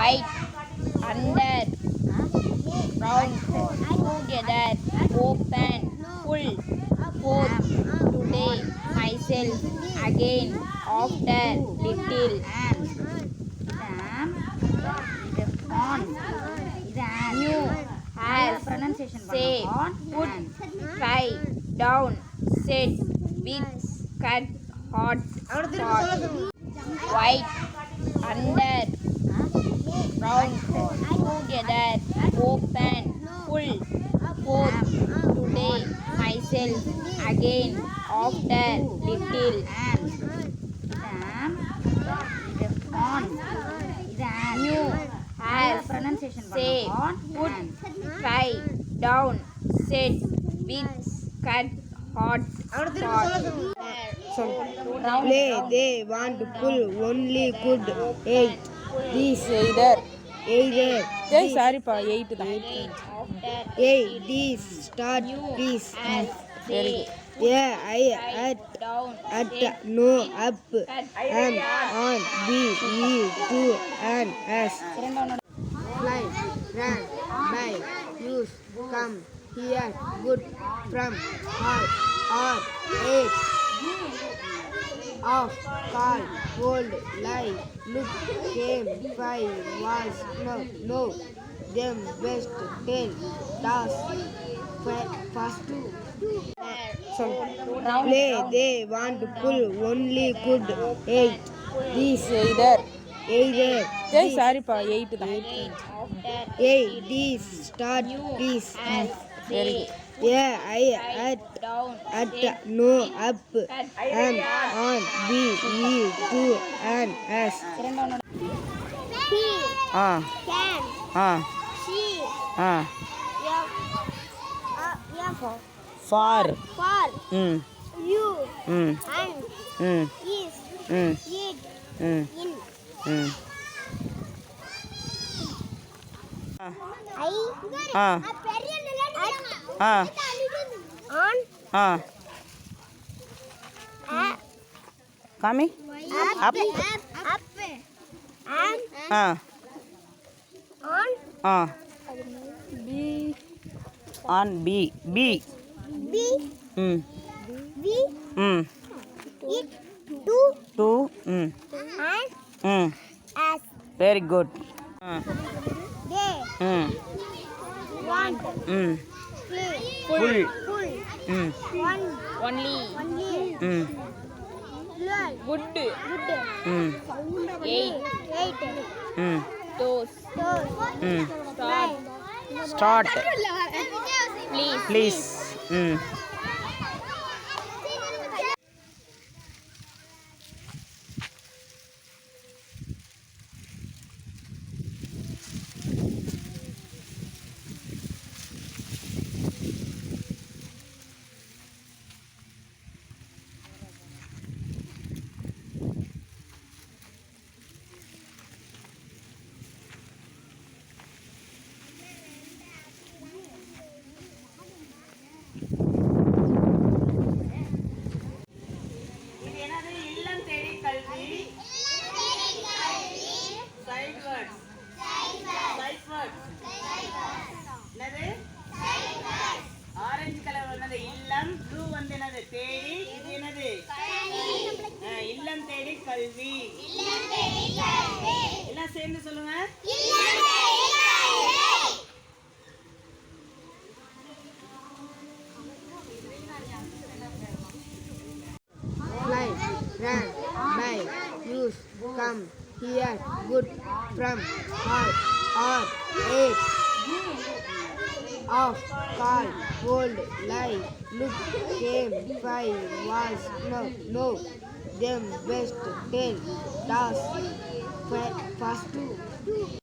white, under, round, together, open, full, forth, today, myself, again, after, little, new, has, say, put, try, down, set, with, cut, hot, hot, white, under, round, together, open, full, forth, today, myself, again, after, little, new, has, say, put, try, down, set, with, cut, hot, hot, Play, they want to pull, only could eight. This Either. either Hey, sorry pa, 8 தான். eight. This start please. Very good. Yeah, I at no up am on B E to and S. Fly, run, buy, use, come, here, good, from, all, or, eight, off, call, hold, lie, look, came, five, was, no, them, best, ten, task, fast, play, they want to pull, only could, eight, this, Either. either, Hey, sorry pa, 8 தான். eight, this, start, please. Very good. Yeah, I at no up am on B E to and S. He Ah, can ah, she ah. F Far. for you Mm, and is mm, it mm, in mm. I Ah, ah, on ah. Kami? up and Ah, on ah. On B. B. B Mm, B mm. it to 2. Mm, and mm. as Very good. Ah, they mm, want mm. play Full. Mm, one only, mm, learn good, mm, eight, mm, toes, mm. start, Start. please, Please. Mm. Orange colour வந்தது இல்லம், blue வந்து என்னது தேடி, இது என்னது இல்லம் தேடி கல்வி. எல்லாம் சேர்ந்து சொல்லுங்க. fly, run, buy, use, come, here, good, from, all, or, eight, off, call, hold, lie, look, came, five, was, no, them, best, ten, task, fast,